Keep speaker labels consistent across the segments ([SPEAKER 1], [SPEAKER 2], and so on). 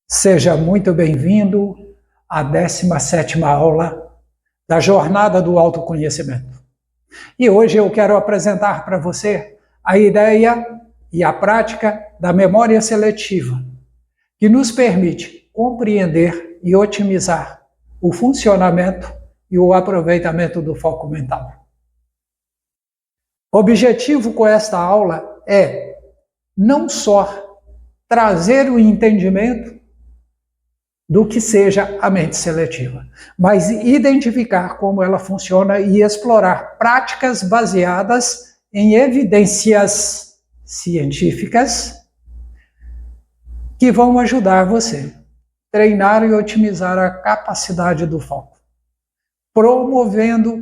[SPEAKER 1] Seja muito bem-vindo à 17ª aula da Jornada do Autoconhecimento. E hoje eu quero apresentar para você a ideia e a prática da memória seletiva, que nos permite compreender e otimizar o funcionamento e o aproveitamento do foco mental. O objetivo com esta aula é não só trazer o entendimento do que seja a mente seletiva, mas identificar como ela funciona e explorar práticas baseadas em evidências científicas que vão ajudar você a treinar e otimizar a capacidade do foco, promovendo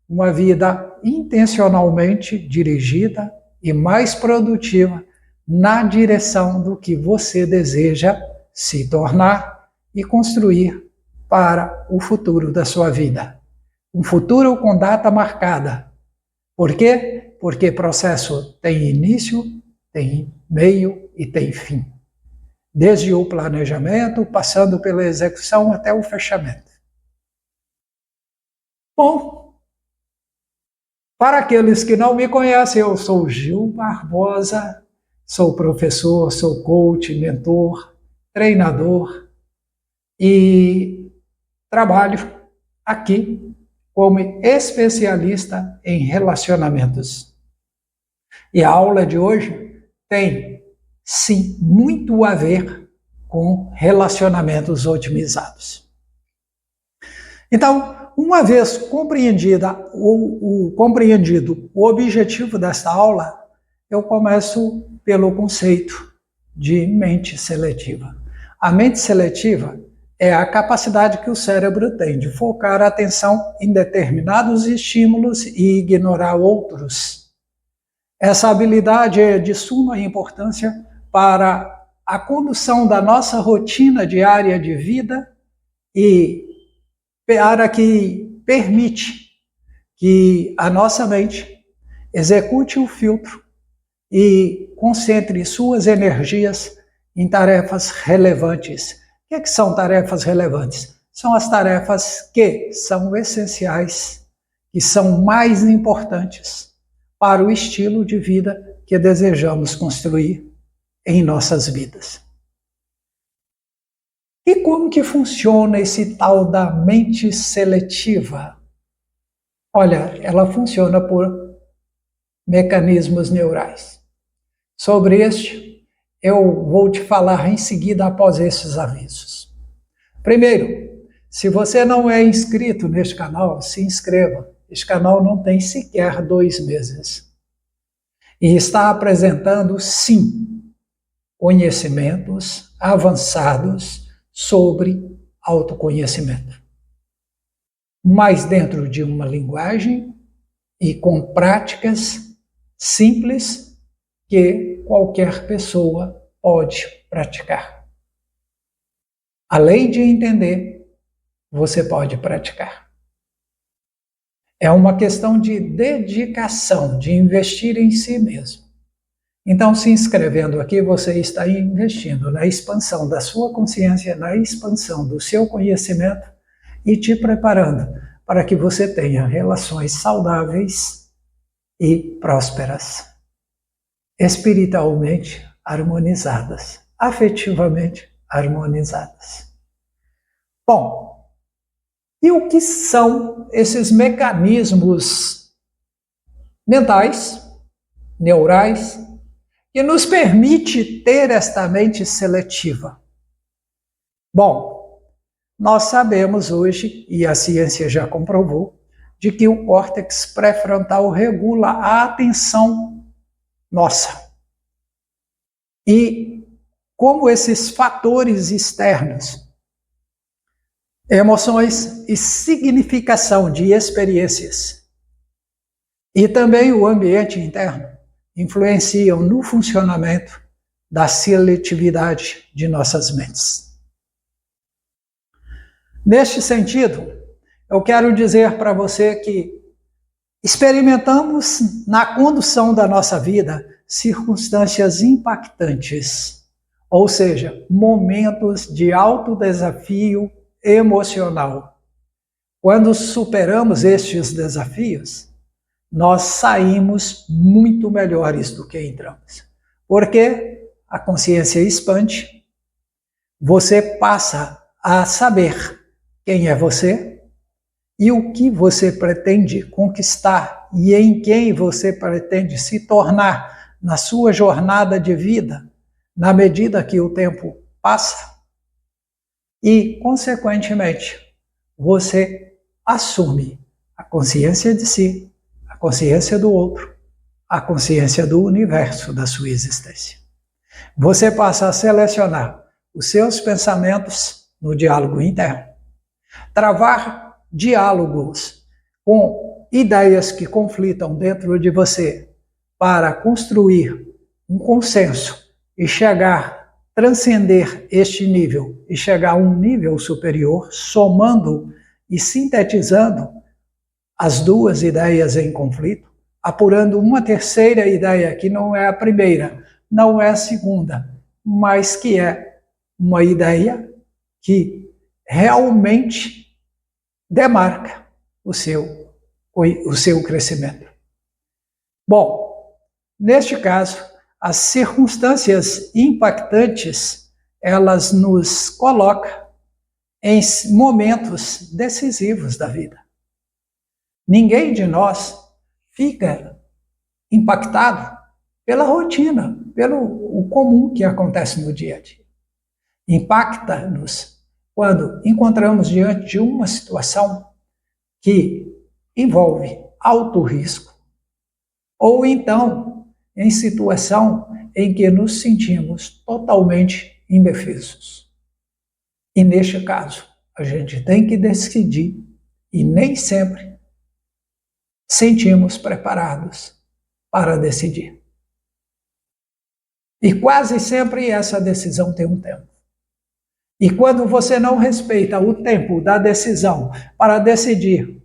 [SPEAKER 1] uma vida intencionalmente dirigida e mais produtiva na direção do que você deseja se tornar e construir para o futuro da sua vida. Um futuro com data marcada. Por quê? Porque processo tem início, tem meio e tem fim. Desde o planejamento, passando pela execução até o fechamento. Bom, para aqueles que não me conhecem, eu sou Gil Barbosa, sou professor, sou coach, mentor, treinador, e trabalho aqui como especialista em relacionamentos. E a aula de hoje tem, sim, muito a ver com relacionamentos otimizados. Então, uma vez compreendido o objetivo desta aula, eu começo pelo conceito de mente seletiva. A mente seletiva é a capacidade que o cérebro tem de focar a atenção em determinados estímulos e ignorar outros. Essa habilidade é de suma importância para a condução da nossa rotina diária de vida e para que permite que a nossa mente execute o filtro e concentre suas energias em tarefas relevantes. O que são tarefas relevantes? São as tarefas que são essenciais, que são mais importantes para o estilo de vida que desejamos construir em nossas vidas. E como que funciona esse tal da mente seletiva? Olha, ela funciona por mecanismos neurais. Sobre este, eu vou te falar em seguida após esses avisos. Primeiro, se você não é inscrito neste canal, se inscreva. Este canal não tem sequer 2 meses. E está apresentando, sim, conhecimentos avançados sobre autoconhecimento. Mas dentro de uma linguagem e com práticas simples que qualquer pessoa pode praticar. Além de entender, você pode praticar. É uma questão de dedicação, de investir em si mesmo. Então, se inscrevendo aqui, você está investindo na expansão da sua consciência, na expansão do seu conhecimento e te preparando para que você tenha relações saudáveis e prósperas, espiritualmente harmonizadas, afetivamente harmonizadas. Bom, e o que são esses mecanismos mentais, neurais, que nos permite ter esta mente seletiva? Bom, nós sabemos hoje, e a ciência já comprovou, de que o córtex pré-frontal regula a atenção nossa. E como esses fatores externos, emoções e significação de experiências, e também o ambiente interno, influenciam no funcionamento da seletividade de nossas mentes. Neste sentido, eu quero dizer para você que experimentamos na condução da nossa vida circunstâncias impactantes, ou seja, momentos de alto desafio emocional. Quando superamos estes desafios, nós saímos muito melhores do que entramos. Porque a consciência expande, você passa a saber quem é você e o que você pretende conquistar e em quem você pretende se tornar na sua jornada de vida, na medida que o tempo passa. E, consequentemente, você assume a consciência de si, a consciência do outro, a consciência do universo da sua existência. Você passa a selecionar os seus pensamentos no diálogo interno, travar diálogos com ideias que conflitam dentro de você para construir um consenso e transcender este nível e chegar a um nível superior, somando e sintetizando as duas ideias em conflito, apurando uma terceira ideia que não é a primeira, não é a segunda, mas que é uma ideia que realmente demarca o seu crescimento. Bom, neste caso, as circunstâncias impactantes, elas nos colocam em momentos decisivos da vida. Ninguém de nós fica impactado pela rotina, pelo o comum que acontece no dia a dia. Impacta-nos quando encontramos diante de uma situação que envolve alto risco, ou então em situação em que nos sentimos totalmente indefesos. E neste caso, a gente tem que decidir e nem sempre sentimos preparados para decidir. E quase sempre essa decisão tem um tempo. E quando você não respeita o tempo da decisão para decidir,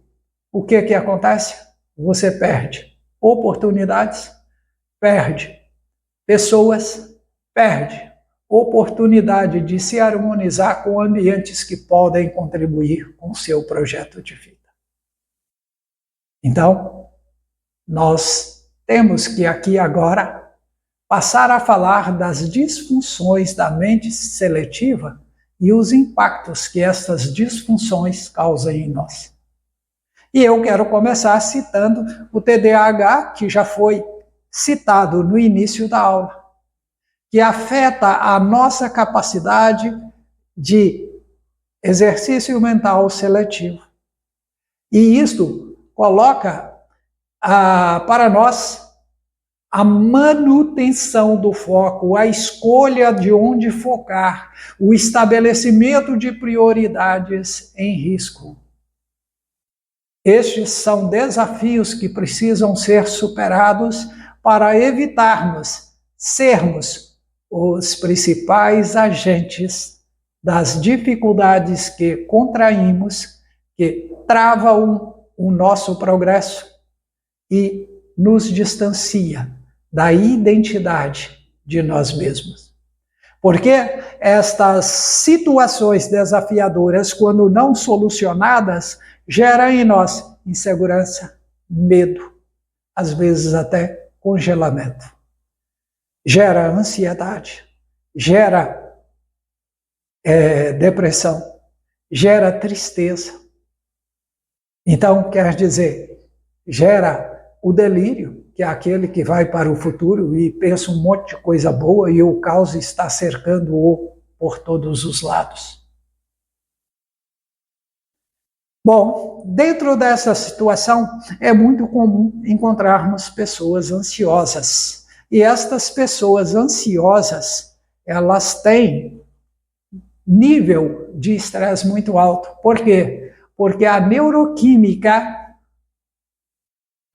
[SPEAKER 1] o que acontece? Você perde oportunidades, perde pessoas, perde oportunidade de se harmonizar com ambientes que podem contribuir com o seu projeto de vida. Então, nós temos que aqui agora passar a falar das disfunções da mente seletiva e os impactos que essas disfunções causam em nós. E eu quero começar citando o TDAH, que já foi citado no início da aula, que afeta a nossa capacidade de exercício mental seletivo. E isto coloca para nós a manutenção do foco, a escolha de onde focar, o estabelecimento de prioridades em risco. Estes são desafios que precisam ser superados para evitarmos sermos os principais agentes das dificuldades que contraímos, que travam o nosso progresso e nos distancia da identidade de nós mesmos. Porque estas situações desafiadoras, quando não solucionadas, geram em nós insegurança, medo, às vezes até congelamento. Gera ansiedade, gera depressão, gera tristeza. Então, quer dizer, gera o delírio, que é aquele que vai para o futuro e pensa um monte de coisa boa e o caos está cercando-o por todos os lados. Bom, dentro dessa situação é muito comum encontrarmos pessoas ansiosas. E estas pessoas ansiosas, elas têm nível de estresse muito alto. Por quê? Porque a neuroquímica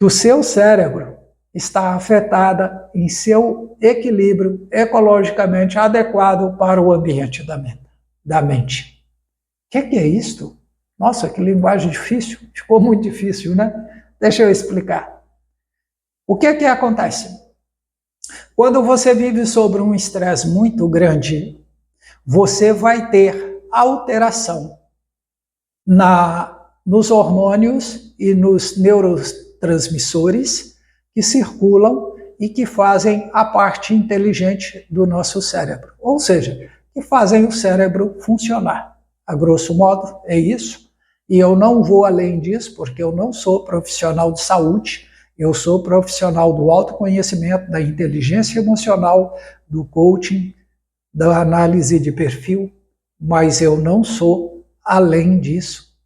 [SPEAKER 1] do seu cérebro está afetada em seu equilíbrio ecologicamente adequado para o ambiente da mente. O que é isto? Nossa, que linguagem difícil. Ficou muito difícil, né? Deixa eu explicar. O que acontece? Quando você vive sobre um estresse muito grande, você vai ter alteração nos hormônios e nos neurotransmissores que circulam e que fazem a parte inteligente do nosso cérebro. Ou seja, que fazem o cérebro funcionar. A grosso modo, é isso. E eu não vou além disso, porque eu não sou profissional de saúde, eu sou profissional do autoconhecimento, da inteligência emocional, do coaching, da análise de perfil, mas eu não sou, além disso,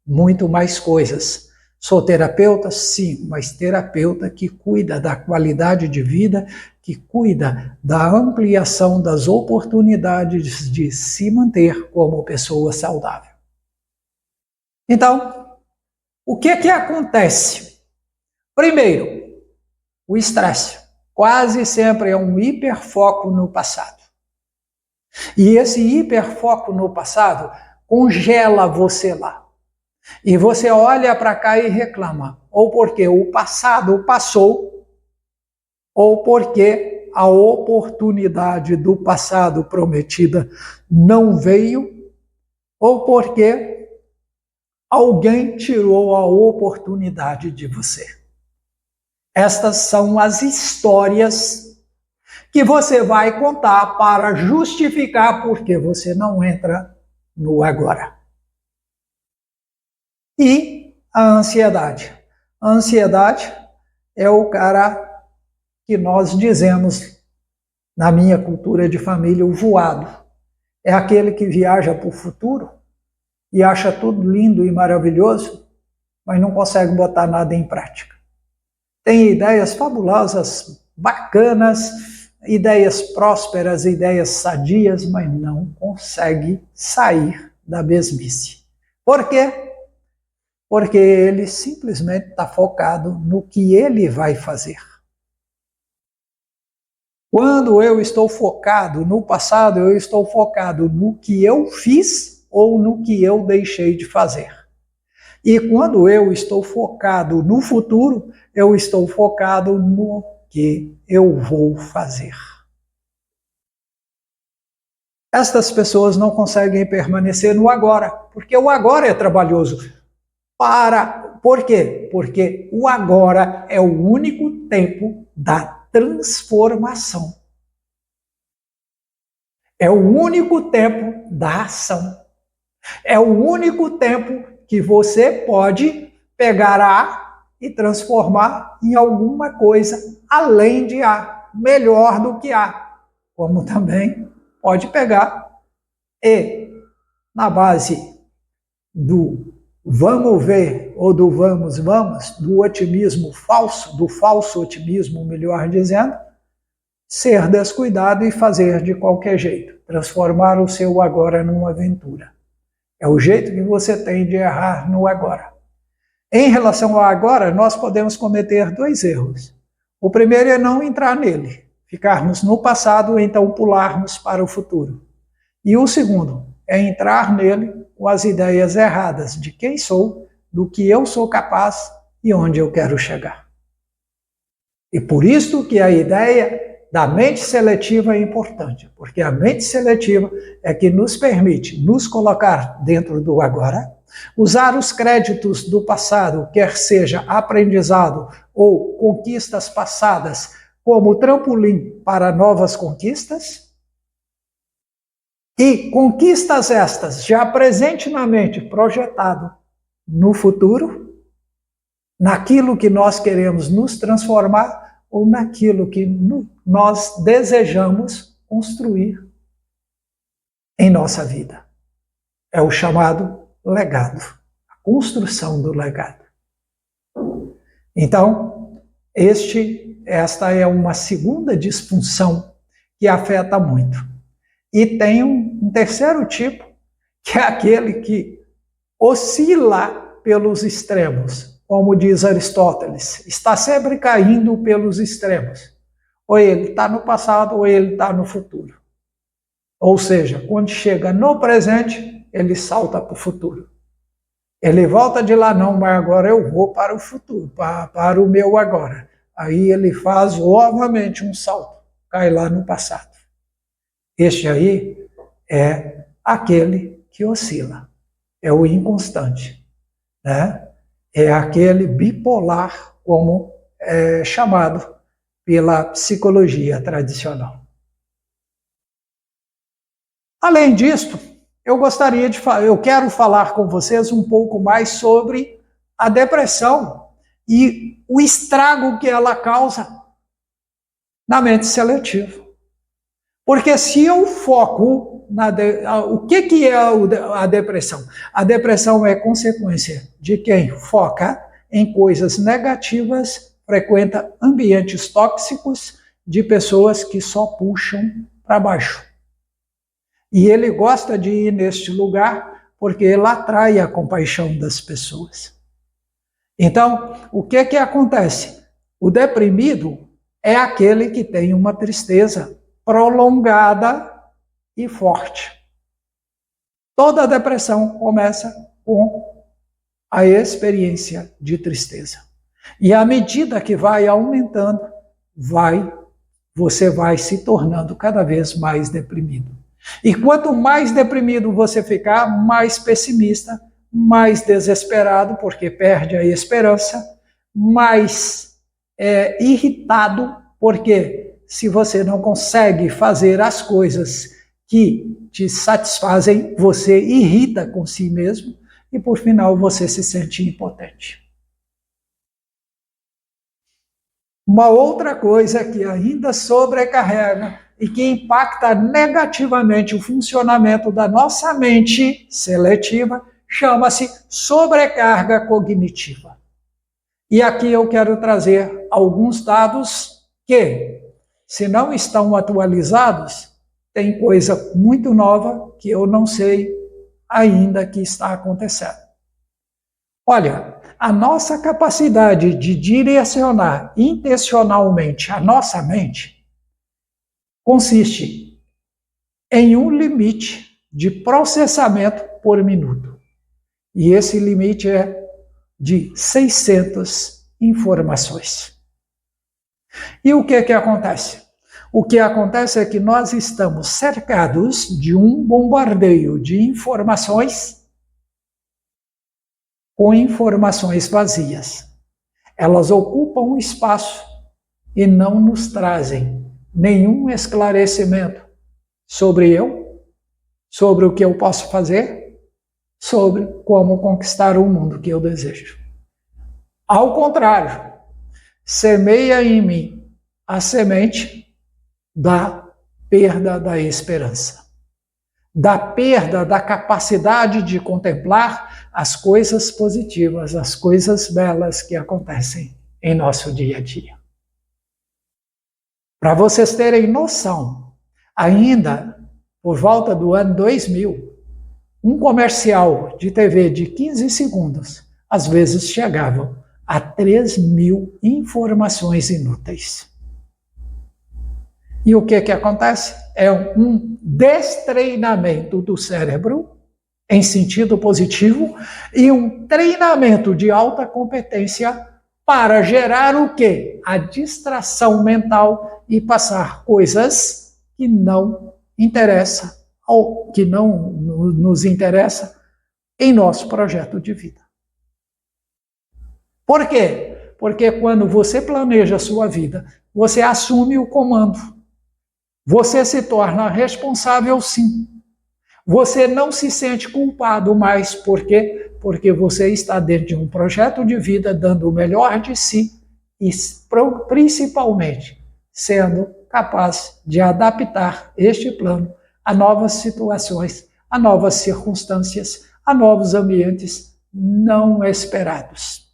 [SPEAKER 1] muito mais coisas. Sou terapeuta? Sim, mas terapeuta que cuida da qualidade de vida, que cuida da ampliação das oportunidades de se manter como pessoa saudável. Então, o que acontece? Primeiro, o estresse. Quase sempre é um hiperfoco no passado. E esse hiperfoco no passado congela você lá. E você olha para cá e reclama, ou porque o passado passou, ou porque a oportunidade do passado prometida não veio, ou porque alguém tirou a oportunidade de você. Estas são as histórias que você vai contar para justificar porque você não entra no agora. E a ansiedade. A ansiedade é o cara que nós dizemos, na minha cultura de família, o voado. É aquele que viaja para o futuro e acha tudo lindo e maravilhoso, mas não consegue botar nada em prática. Tem ideias fabulosas, bacanas, ideias prósperas, ideias sadias, mas não consegue sair da mesmice. Por quê? Porque ele simplesmente está focado no que ele vai fazer. Quando eu estou focado no passado, eu estou focado no que eu fiz ou no que eu deixei de fazer. E quando eu estou focado no futuro, eu estou focado no que eu vou fazer. Estas pessoas não conseguem permanecer no agora, porque o agora é trabalhoso. Por quê? Porque o agora é o único tempo da transformação. É o único tempo da ação. É o único tempo que você pode pegar A e transformar em alguma coisa além de A, melhor do que A. Como também pode pegar E na base do vamos ver ou do vamos, do otimismo falso, do falso otimismo, melhor dizendo, ser descuidado e fazer de qualquer jeito, transformar o seu agora numa aventura. É o jeito que você tem de errar no agora. Em relação ao agora, nós podemos cometer dois erros. O primeiro é não entrar nele, ficarmos no passado ou então pularmos para o futuro. E o segundo é entrar nele com as ideias erradas de quem sou, do que eu sou capaz e onde eu quero chegar. E por isso que a ideia da mente seletiva é importante, porque a mente seletiva é que nos permite nos colocar dentro do agora, usar os créditos do passado, quer seja aprendizado ou conquistas passadas, como trampolim para novas conquistas, e conquistas estas já presente na mente, projetado no futuro, naquilo que nós queremos nos transformar ou naquilo que nós desejamos construir em nossa vida. É o chamado legado, a construção do legado. Então, esta é uma segunda disfunção que afeta muito. E tem um terceiro tipo, que é aquele que oscila pelos extremos. Como diz Aristóteles, está sempre caindo pelos extremos. Ou ele está no passado, ou ele está no futuro. Ou seja, quando chega no presente, ele salta para o futuro. Ele volta de lá, não, mas agora eu vou para o futuro, para o meu agora. aí ele faz novamente um salto, cai lá no passado. Este aí é aquele que oscila, é o inconstante, né? É aquele bipolar, como é chamado pela psicologia tradicional. Além disto, eu quero falar com vocês um pouco mais sobre a depressão e o estrago que ela causa na mente seletiva. Porque se eu foco o que é a depressão? A depressão é consequência de quem foca em coisas negativas, frequenta ambientes tóxicos de pessoas que só puxam para baixo. E ele gosta de ir neste lugar porque ele atrai a compaixão das pessoas. Então, o que acontece? O deprimido é aquele que tem uma tristeza prolongada e forte. Toda depressão começa com a experiência de tristeza. E à medida que vai aumentando, você vai se tornando cada vez mais deprimido. E quanto mais deprimido você ficar, mais pessimista, mais desesperado, porque perde a esperança, mais irritado, porque se você não consegue fazer as coisas que te satisfazem, você irrita com si mesmo e, por final, você se sente impotente. Uma outra coisa que ainda sobrecarrega e que impacta negativamente o funcionamento da nossa mente seletiva chama-se sobrecarga cognitiva. E aqui eu quero trazer alguns dados que, se não estão atualizados, tem coisa muito nova que eu não sei ainda que está acontecendo. Olha, a nossa capacidade de direcionar intencionalmente a nossa mente consiste em um limite de processamento por minuto. E esse limite é de 600 informações. E o que acontece? O que acontece é que nós estamos cercados de um bombardeio de informações com informações vazias. Elas ocupam espaço e não nos trazem nenhum esclarecimento sobre eu, sobre o que eu posso fazer, sobre como conquistar o mundo que eu desejo. Ao contrário, semeia em mim a semente da perda da esperança, da perda da capacidade de contemplar as coisas positivas, as coisas belas que acontecem em nosso dia a dia. Para vocês terem noção, ainda por volta do ano 2000, um comercial de TV de 15 segundos, às vezes chegavam a 3.000 informações inúteis. E o que acontece? É um destreinamento do cérebro, em sentido positivo, e um treinamento de alta competência para gerar o quê? A distração mental e passar coisas que não interessam, ou que não nos interessa em nosso projeto de vida. Por quê? Porque quando você planeja a sua vida, você assume o comando. Você se torna responsável, sim. Você não se sente culpado mais. Por quê? Porque você está dentro de um projeto de vida, dando o melhor de si e, principalmente, sendo capaz de adaptar este plano a novas situações, a novas circunstâncias, a novos ambientes não esperados.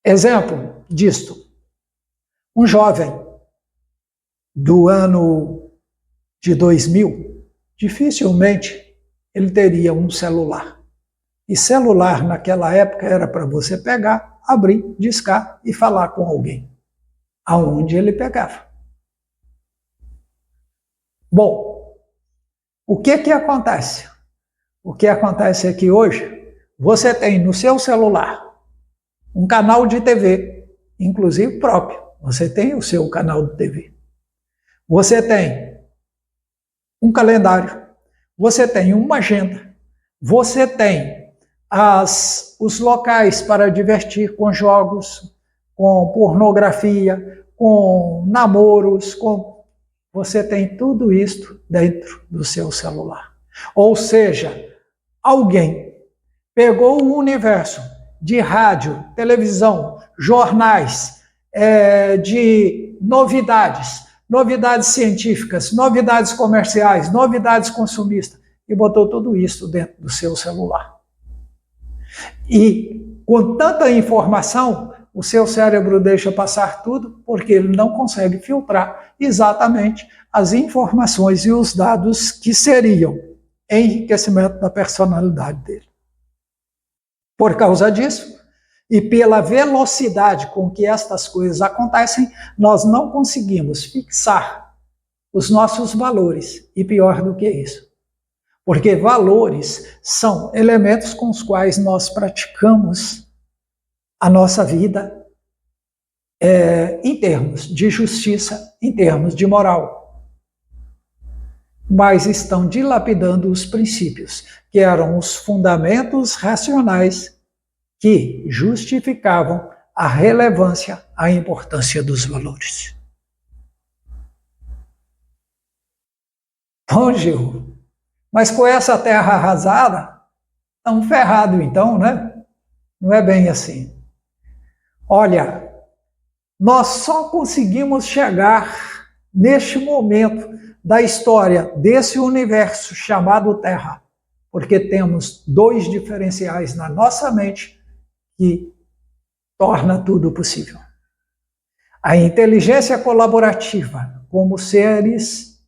[SPEAKER 1] Exemplo disto: um jovem do ano de 2000, dificilmente ele teria um celular. E celular naquela época era para você pegar, abrir, discar e falar com alguém, aonde ele pegava. Bom, o que acontece? O que acontece é que hoje você tem no seu celular um canal de TV, inclusive próprio, Você tem o seu canal de TV. Você tem um calendário. Você tem uma agenda. Você tem os locais para divertir com jogos, com pornografia, com namoros, você tem tudo isso dentro do seu celular. Ou seja, alguém pegou o universo de rádio, televisão, jornais, de novidades, novidades científicas, novidades comerciais, novidades consumistas, e botou tudo isso dentro do seu celular. E com tanta informação, o seu cérebro deixa passar tudo, porque ele não consegue filtrar exatamente as informações e os dados que seriam enriquecimento da personalidade dele. Por causa disso, e pela velocidade com que estas coisas acontecem, nós não conseguimos fixar os nossos valores. E pior do que isso, porque valores são elementos com os quais nós praticamos a nossa vida em termos de justiça, em termos de moral. Mas estão dilapidando os princípios, que eram os fundamentos racionais que justificavam a relevância, a importância dos valores. Bom, Gil, mas com essa terra arrasada, estamos ferrados então, né? Não é bem assim. Olha, nós só conseguimos chegar neste momento da história desse universo chamado Terra, porque temos dois diferenciais na nossa mente que torna tudo possível. A inteligência colaborativa como seres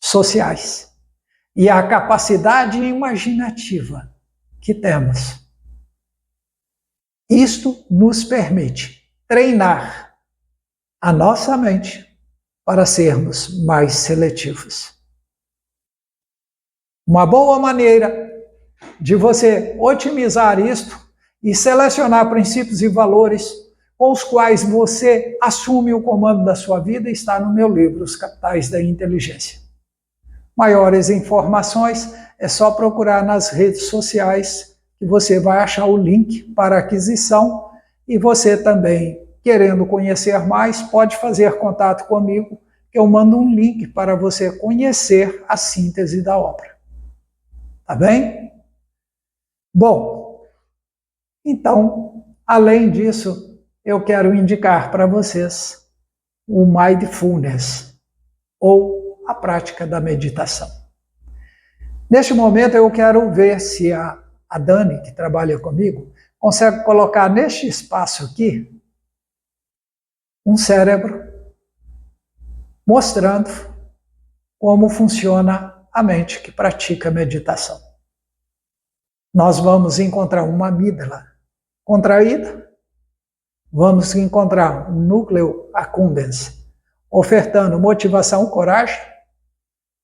[SPEAKER 1] sociais e a capacidade imaginativa que temos. Isto nos permite treinar a nossa mente para sermos mais seletivos. Uma boa maneira de você otimizar isto e selecionar princípios e valores com os quais você assume o comando da sua vida está no meu livro, Os Capitais da Inteligência. Maiores informações é só procurar nas redes sociais que você vai achar o link para aquisição, e você também, querendo conhecer mais, pode fazer contato comigo, que eu mando um link para você conhecer a síntese da obra. Tá bem? Bom, então, além disso, eu quero indicar para vocês o Mindfulness, ou a prática da meditação. Neste momento, eu quero ver se a Dani, que trabalha comigo, consegue colocar neste espaço aqui um cérebro mostrando como funciona a mente que pratica meditação. Nós vamos encontrar uma amígdala contraída, vamos encontrar um núcleo accumbens ofertando motivação, coragem,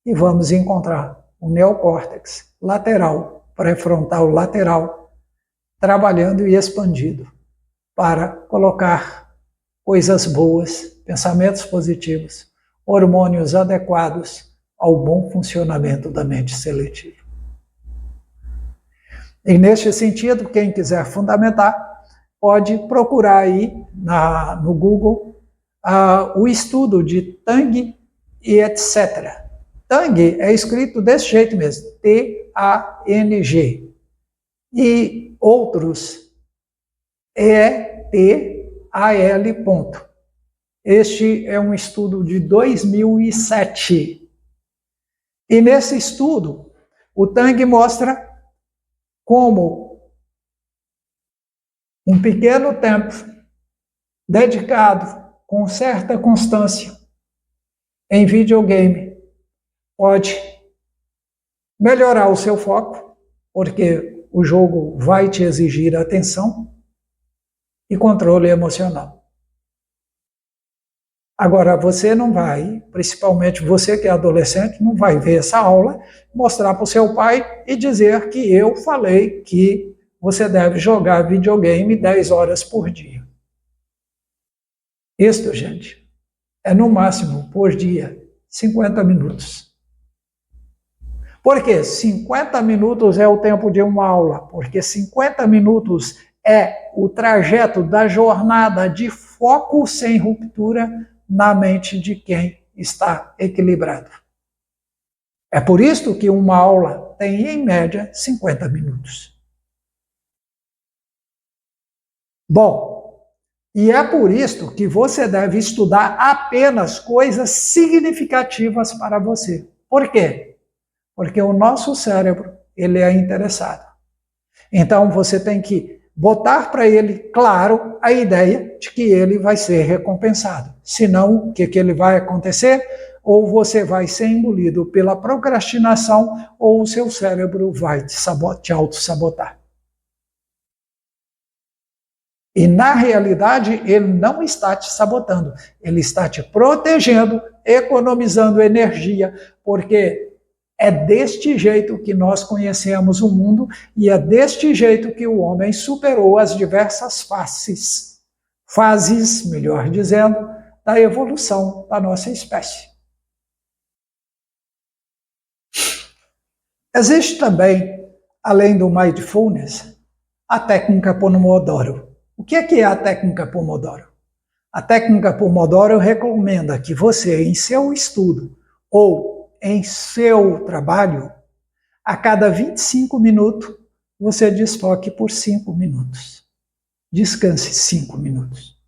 [SPEAKER 1] e vamos encontrar o neocórtex lateral, pré-frontal lateral, trabalhando e expandido para colocar coisas boas, pensamentos positivos, hormônios adequados ao bom funcionamento da mente seletiva. E neste sentido, quem quiser fundamentar, pode procurar aí no Google o estudo de Tang e etc. Tang é escrito desse jeito mesmo, T-A-N-G. E outros, E-T-A-L. Este é um estudo de 2007. E nesse estudo, o Tang mostra como um pequeno tempo dedicado com certa constância em videogame pode melhorar o seu foco, porque o jogo vai te exigir atenção e controle emocional. Agora, você não vai, principalmente você que é adolescente, não vai ver essa aula, mostrar para o seu pai e dizer que eu falei que você deve jogar videogame 10 horas por dia. Isto, gente, é no máximo por dia 50 minutos. Por quê? 50 minutos é o tempo de uma aula, porque 50 minutos é o trajeto da jornada de foco sem ruptura na mente de quem está equilibrado. É por isso que uma aula tem, em média, 50 minutos. Bom, e é por isso que você deve estudar apenas coisas significativas para você. Por quê? Porque o nosso cérebro, ele é interessado. Então, você tem que botar para ele, claro, a ideia de que ele vai ser recompensado. Senão, o que ele vai acontecer? Ou você vai ser engolido pela procrastinação, ou o seu cérebro vai te auto-sabotar. E, na realidade, ele não está te sabotando, ele está te protegendo, economizando energia, porque é deste jeito que nós conhecemos o mundo e é deste jeito que o homem superou as diversas fases, melhor dizendo, da evolução da nossa espécie. Existe também, além do mindfulness, a técnica Pomodoro. O que é a técnica Pomodoro? A técnica Pomodoro recomenda que você, em seu estudo ou em seu trabalho, a cada 25 minutos, você desfoque por 5 minutos. Descanse 5 minutos.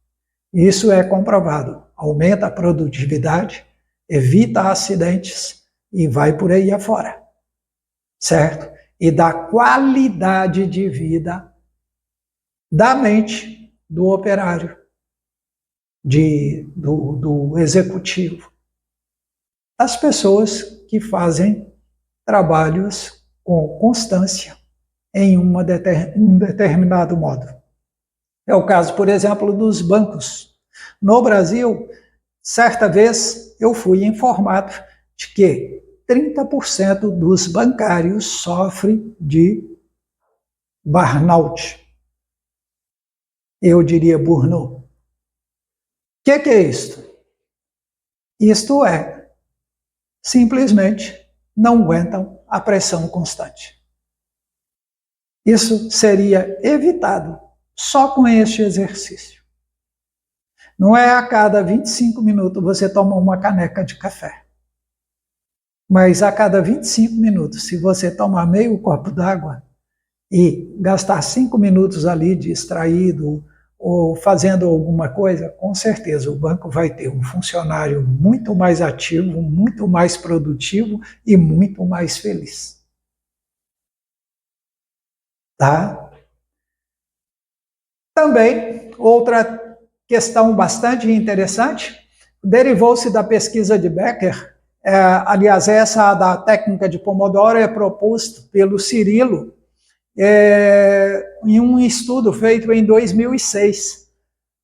[SPEAKER 1] Isso é comprovado. Aumenta a produtividade, evita acidentes e vai por aí afora. Certo? E dá qualidade de vida da mente do operário, do executivo, das pessoas que fazem trabalhos com constância em um determinado modo. É o caso, por exemplo, dos bancos. No Brasil, certa vez eu fui informado de que 30% dos bancários sofrem de burnout. Eu diria burnout. O que é isto? Isto é, simplesmente não aguentam a pressão constante. Isso seria evitado só com este exercício. Não é a cada 25 minutos você toma uma caneca de café. Mas a cada 25 minutos, se você tomar meio copo d'água e gastar 5 minutos ali distraído ou fazendo alguma coisa, com certeza o banco vai ter um funcionário muito mais ativo, muito mais produtivo e muito mais feliz. Tá? Também, outra questão bastante interessante, derivou-se da pesquisa de Becker, aliás, essa da técnica de Pomodoro é proposta pelo Cirilo, em um estudo feito em 2006.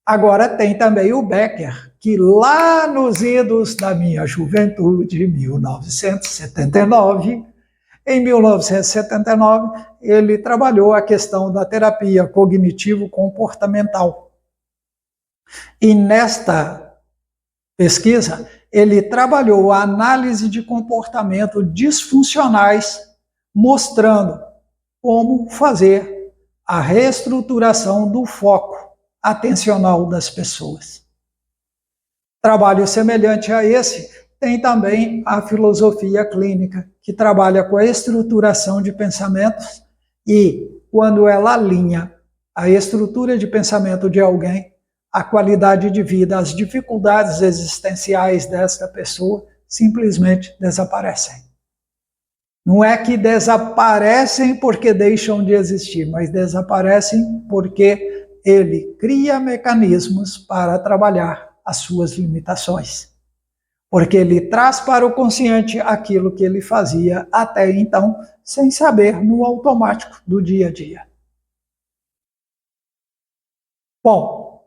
[SPEAKER 1] Agora tem também o Becker, que lá nos idos da minha juventude, 1979, em 1979, ele trabalhou a questão da terapia cognitivo-comportamental. E nesta pesquisa, ele trabalhou a análise de comportamento disfuncionais, mostrando como fazer a reestruturação do foco atencional das pessoas. Trabalho semelhante a esse tem também a filosofia clínica, que trabalha com a estruturação de pensamentos e, quando ela alinha a estrutura de pensamento de alguém, a qualidade de vida, as dificuldades existenciais desta pessoa simplesmente desaparecem. Não é que desaparecem porque deixam de existir, mas desaparecem porque ele cria mecanismos para trabalhar as suas limitações. Porque ele traz para o consciente aquilo que ele fazia até então, sem saber, no automático do dia a dia. Bom,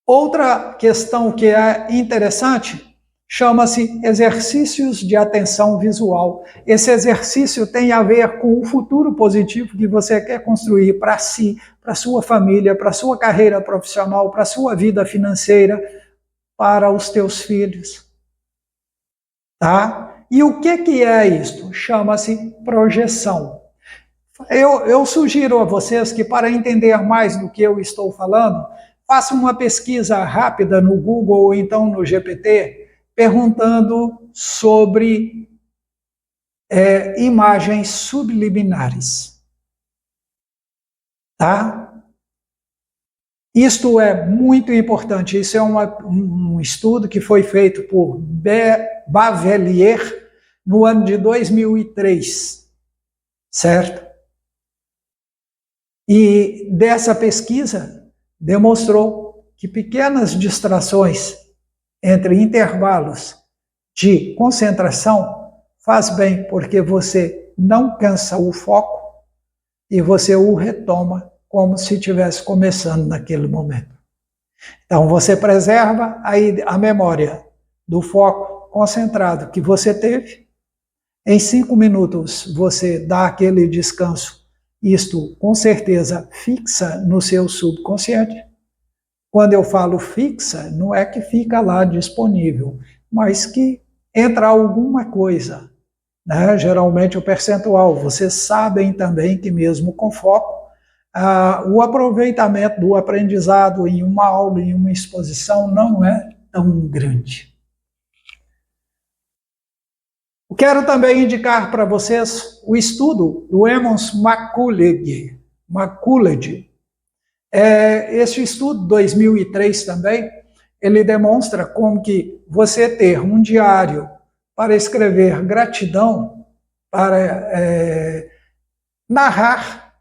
[SPEAKER 1] outra questão que é interessante chama-se exercícios de atenção visual. Esse exercício tem a ver com o futuro positivo que você quer construir para si, para sua família, para sua carreira profissional, para sua vida financeira, para os teus filhos. Tá? E o que é isto? Chama-se projeção. Eu sugiro a vocês que, para entender mais do que eu estou falando, façam uma pesquisa rápida no Google ou então no GPT, perguntando sobre imagens subliminares. Tá? Isto é muito importante. Isso é um estudo que foi feito por Bavelier no ano de 2003, certo? E dessa pesquisa demonstrou que pequenas distrações entre intervalos de concentração faz bem, porque você não cansa o foco e você o retoma como se estivesse começando naquele momento. Então você preserva a memória do foco concentrado que você teve. Em 5 minutos você dá aquele descanso. Isto, com certeza, fixa no seu subconsciente. Quando eu falo fixa, não é que fica lá disponível, mas que entra alguma coisa, né? Geralmente o percentual. Vocês sabem também que mesmo com foco, o aproveitamento do aprendizado em uma aula, em uma exposição, não é tão grande. Quero também indicar para vocês o estudo do Emmons McCullough. Esse estudo, 2003 também, ele demonstra como que você ter um diário para escrever gratidão, para narrar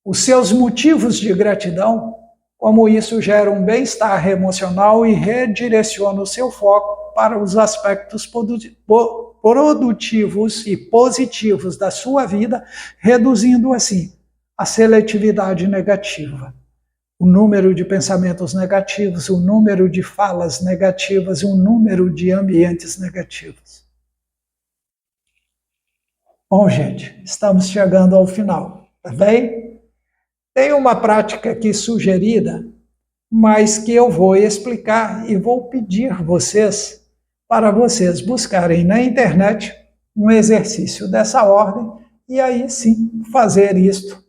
[SPEAKER 1] os seus motivos de gratidão, como isso gera um bem-estar emocional e redireciona o seu foco para os aspectos produtivos e positivos da sua vida, reduzindo assim a seletividade negativa, o número de pensamentos negativos, o número de falas negativas, o número de ambientes negativos. Bom, gente, estamos chegando ao final, tá bem? Tem uma prática aqui sugerida, mas que eu vou explicar e vou pedir para vocês buscarem na internet um exercício dessa ordem e aí sim fazer isto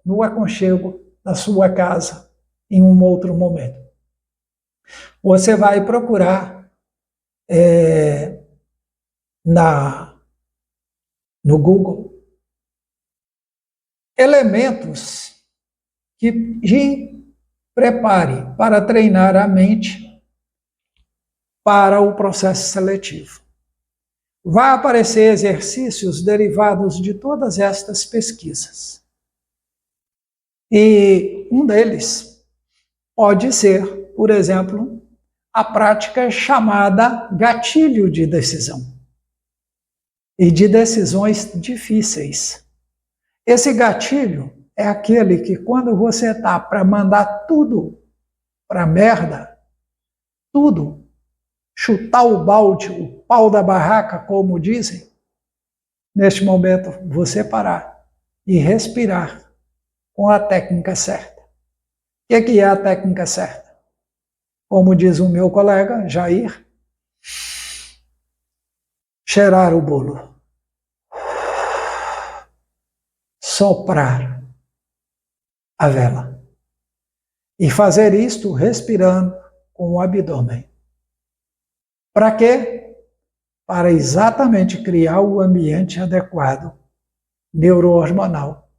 [SPEAKER 1] no aconchego da sua casa em um outro momento. Você vai procurar no Google elementos que prepare para treinar a mente para o processo seletivo. Vai aparecer exercícios derivados de todas estas pesquisas. E um deles pode ser, por exemplo, a prática chamada gatilho de decisão e de decisões difíceis. Esse gatilho é aquele que quando você está para mandar tudo para merda, tudo, chutar o balde, o pau da barraca, como dizem, neste momento você parar e respirar com a técnica certa. O que é a técnica certa? Como diz o meu colega Jair, cheirar o bolo, soprar a vela e fazer isto respirando com o abdômen. Para quê? Para exatamente criar o ambiente adequado neurohormonal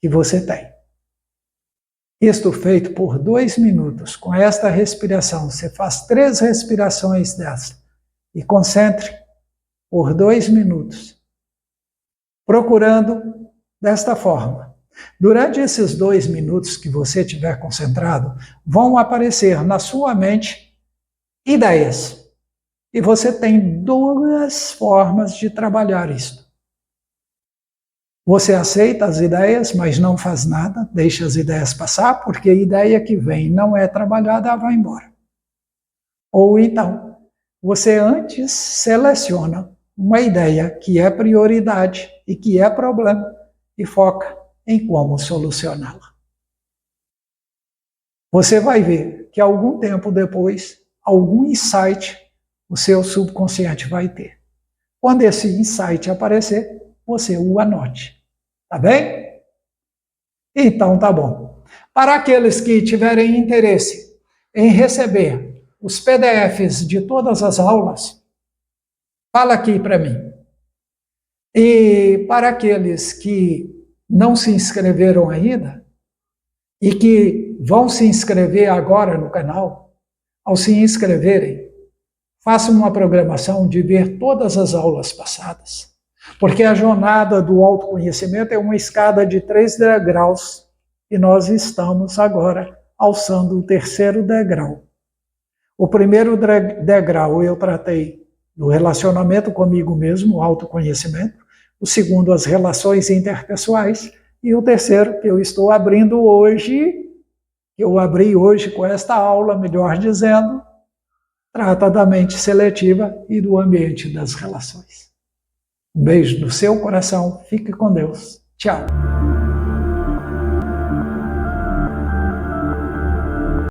[SPEAKER 1] que você tem. Isto feito por 2 minutos, com esta respiração. Você faz 3 respirações dessa e concentre por 2 minutos, procurando desta forma. Durante esses 2 minutos que você estiver concentrado, vão aparecer na sua mente ideias. E você tem 2 formas de trabalhar isso. Você aceita as ideias, mas não faz nada, deixa as ideias passar, porque a ideia que vem não é trabalhada, ela vai embora. Ou então, você antes seleciona uma ideia que é prioridade e que é problema e foca em como solucioná-la. Você vai ver que algum tempo depois, algum insight o seu subconsciente vai ter. Quando esse insight aparecer, você o anote. Tá bem? Então tá bom. Para aqueles que tiverem interesse em receber os PDFs de todas as aulas, fala aqui para mim. E para aqueles que não se inscreveram ainda e que vão se inscrever agora no canal, ao se inscreverem, façam uma programação de ver todas as aulas passadas. Porque a jornada do autoconhecimento é uma escada de 3 degraus e nós estamos agora alçando o 3º degrau. O primeiro degrau eu tratei do relacionamento comigo mesmo, o autoconhecimento. O segundo, as relações interpessoais. E o terceiro, que eu estou abrindo hoje, que eu abri hoje com esta aula, melhor dizendo, trata da mente seletiva e do ambiente das relações. Um beijo no seu coração, fique com Deus. Tchau.